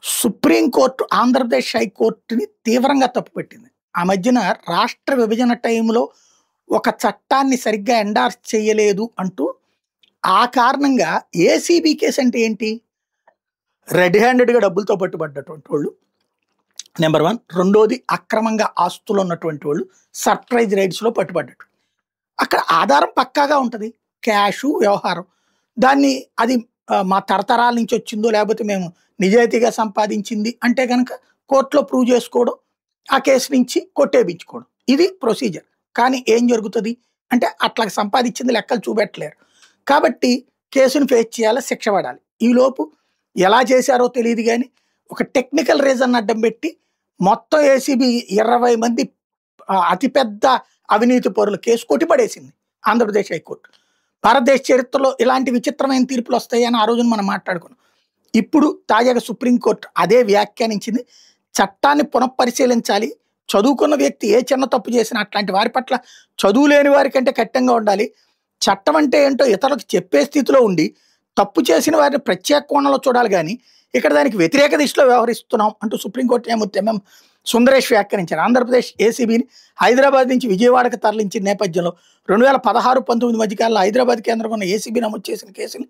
Supreme court Andhra Pradesh హైకోర్టుని తీవ్రంగా తప్పుపట్టింది. ఆ మధ్యన రాష్ట్ర విభజన టైంలో ఒక చట్టాన్ని సరిగ్గా ఎండార్స్ చేయలేదు అంటూ, ఆ కారణంగా ఏసీబీ కేసు అంటే ఏంటి? రెడ్ హ్యాండెడ్‌గా డబ్బులతో పట్టుబడ్డటువంటి వాళ్ళు నంబర్ 1. రెండోది అక్రమంగా ఆస్తులు ఉన్నటువంటి వాళ్ళు సర్ప్రైజ్ రైడ్స్‌లో పట్టుబడ్డట్టు. అక్కడ ఆధారం పక్కాగా ఉంటది. క్యాషు, వ్యవహారం. దాన్ని అది మా తరతరాల నుంచి వచ్చిందో లేకపోతే మేము నిజాయితీగా సంపాదించింది అంటే గనక కోర్టులో ప్రూవ్ చేసుకోవడం, ఆ కేసు నుంచి కొట్టేపించుకోవడం. ఇది ప్రొసీజర్. కానీ ఏం జరుగుతది అంటే అట్లా సంపాదించింది లెక్కలు చూపెట్టలేరు. కాబట్టి కేసుని ఫేస్ చేయాలి, శిక్ష పడాలి. ఈలోపు ఎలా చేశారో తెలీదు గానీ ఒక టెక్నికల్ రీజన్ అడ్డం పెట్టి మొత్తం ఏసీబీ 20 మంది అతిపెద్ద అవినీతి పరుల కేసు కొట్టిపడేసింది ఆంధ్రప్రదేశ్ హైకోర్టు. భారతదేశ చరిత్రలో ఇలాంటి విచిత్రమైన తీర్పులు వస్తాయని ఆ రోజున మనం మాట్లాడుకున్నాం. ఇప్పుడు తాజాగా సుప్రీంకోర్టు అదే వ్యాఖ్యానించింది. చట్టాన్ని పునఃపరిశీలించాలి. చదువుకున్న వ్యక్తి ఏ చిన్న తప్పు చేసినా అట్లాంటి వారి పట్ల చదువు లేని వారి కంటే కఠినంగా ఉండాలి. చట్టం అంటే ఏంటో ఇతరులకు చెప్పే స్థితిలో ఉండి తప్పు చేసిన వారిని ప్రత్యేక కోణంలో చూడాలి కానీ ఇక్కడ దానికి వ్యతిరేక దిశలో వ్యవహరిస్తున్నాం అంటూ సుప్రీంకోర్టు న్యాయమూర్తి ఎంఎం సుందరేష్ వ్యాఖ్యానించారు. ఆంధ్రప్రదేశ్ ఏసీబీని హైదరాబాద్ నుంచి విజయవాడకు తరలించిన నేపథ్యంలో 2016-19 మధ్యకాలంలో హైదరాబాద్ కేంద్రంగా ఉన్న ఏసీబీ నమోదు చేసిన కేసుని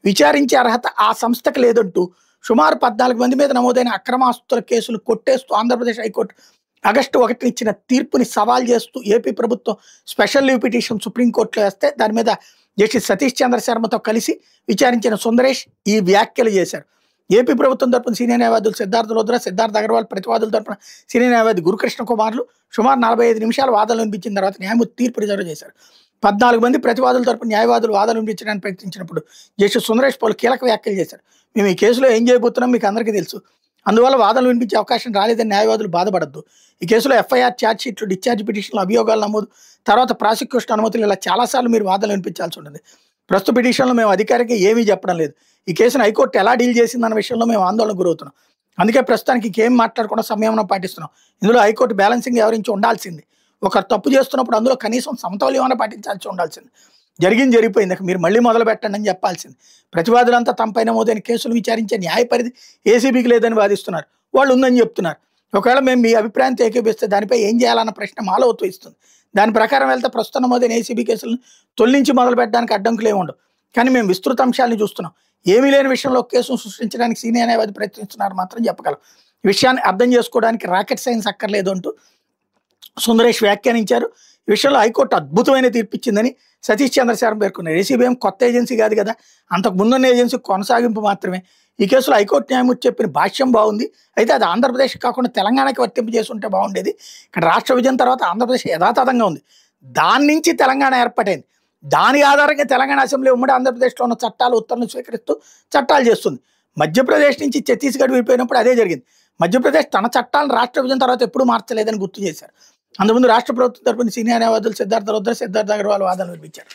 విచారించే అర్హత ఆ సంస్థకు లేదంటూ సుమారు 14 మంది మీద నమోదైన అక్రమాస్తుల కేసులు కొట్టేస్తూ ఆంధ్రప్రదేశ్ హైకోర్టు ఆగస్టు 1 ఇచ్చిన తీర్పుని సవాల్ చేస్తూ ఏపీ ప్రభుత్వం స్పెషల్ లీవ్ పిటిషన్ సుప్రీంకోర్టులో వేస్తే దాని మీద జస్టిస్ సతీష్ చంద్ర శర్మతో కలిసి విచారించిన సుందరేష్ ఈ వ్యాఖ్యలు చేశారు. ఏపీ ప్రభుత్వం తరపున సీనియర్ న్యాయవాదులు సిద్ధార్థ లోద్రా, సిద్ధార్థ అగర్వాల్, ప్రతివాదుల తరపున సీనియర్ న్యాయవాది గురుకృష్ణ కుమార్లు సుమారు 45 నిమిషాలు వాదనలు వినిపించిన తర్వాత న్యాయమూర్తి తీర్పు రిజర్వ్ చేశారు. 14 మంది ప్రతివాదుల తరపున న్యాయవాదులు వాదనలు వినిపించడానికి ప్రయత్నించినప్పుడు జస్టిస్ సుందరేష్ పలు కీలక వ్యాఖ్యలు చేశారు. మేము ఈ కేసులో ఏం చేయబోతున్నాం మీకు అందరికీ తెలుసు. అందువల్ల వాదనలు వినిపించే అవకాశం రాలేదని న్యాయవాదులు బాధపడద్దు. ఈ కేసులో ఎఫ్ఐఆర్, ఛార్జ్షీట్లు, డిశ్చార్జ్ పిటిషన్లు, అభియోగాల నమోదు, తర్వాత ప్రాసిక్యూషన్ అనుమతులు ఇలా చాలాసార్లు మీరు వాదనలు వినిపించాల్సి ఉంటుంది. ప్రస్తుత పిటిషన్లో మేము అధికారికంగా ఏమీ చెప్పడం లేదు. ఈ కేసును హైకోర్టు ఎలా డీల్ చేసిందన్న విషయంలో మేము ఆందోళనకు గురవుతున్నాం. అందుకే ప్రస్తుతానికి ఇంకేం మాట్లాడకుండా సంయమనం పాటిస్తున్నాం. ఇందులో హైకోర్టు బ్యాలెన్సింగ్ ఎవరించి ఉండాల్సింది. ఒకరు తప్పు చేస్తున్నప్పుడు అందులో కనీసం సమతౌల్యమన్నా పాటించాల్సి ఉండాల్సింది. జరిగింది జరిగిపోయింది, మీరు మళ్ళీ మొదలు పెట్టండి అని చెప్పాల్సింది. ప్రతివాదులంతా తమపై నమోదైన కేసులు విచారించే న్యాయ పరిధి ఏసీబీకి లేదని వాదిస్తున్నారు. వాళ్ళు ఉందని చెప్తున్నారు. ఒకవేళ మేము మీ అభిప్రాయంతో ఏకీపిస్తే దానిపై ఏం చేయాలన్న ప్రశ్న మాలో ఉత్వహిస్తుంది. దాని ప్రకారం వెళ్తే ప్రస్తుతం నమోదైన ఏసీబీ కేసులను తొలగించి మొదలు పెట్టడానికి అడ్డంకులు ఏమి ఉండవు. కానీ మేము విస్తృత అంశాలను చూస్తున్నాం. ఏమీ లేని విషయంలో కేసును సృష్టించడానికి సీనియర్ న్యాయవాది ప్రయత్నిస్తున్నారు మాత్రం చెప్పగలం. ఈ విషయాన్ని అర్థం చేసుకోవడానికి రాకెట్ సైన్స్ అక్కర్లేదు అంటూ సుందరేష్ వ్యాఖ్యానించారు. ఈ విషయంలో హైకోర్టు అద్భుతమైన తీర్పు ఇచ్చిందని సతీష్ చంద్ర శర్మ పేర్కొన్నారు. ఏసీబీ ఏం కొత్త ఏజెన్సీ కాదు కదా, అంతకు ముందున్న ఏజెన్సీ కొనసాగింపు మాత్రమే. ఈ కేసులో హైకోర్టు న్యాయమూర్తి చెప్పిన భాష్యం బాగుంది. అయితే అది ఆంధ్రప్రదేశ్ కాకుండా తెలంగాణకి వర్తింపు చేసి ఉంటే బాగుండేది. ఇక్కడ రాష్ట్ర విభజన తర్వాత ఆంధ్రప్రదేశ్ యథాతథంగా ఉంది. దాని నుంచి తెలంగాణ ఏర్పడైంది. దాని ఆధారంగా తెలంగాణ అసెంబ్లీ ఉమ్మడి ఆంధ్రప్రదేశ్లో ఉన్న చట్టాలు ఉత్తర్వులు స్వీకరిస్తూ చట్టాలు చేస్తుంది. మధ్యప్రదేశ్ నుంచి ఛత్తీస్గఢ్ విడిపోయినప్పుడు అదే జరిగింది. మధ్యప్రదేశ్ తన చట్టాలను రాష్ట్ర విభజన తర్వాత ఎప్పుడూ మార్చలేదని గుర్తు చేశారు. అందుముందు రాష్ట్ర ప్రభుత్వం తరపున సీనియర్ న్యాయవాదులు సిద్ధార్థ లోద్రా, సిద్ధార్థ అగర్వాల్ వాదనలు వినిపించారు.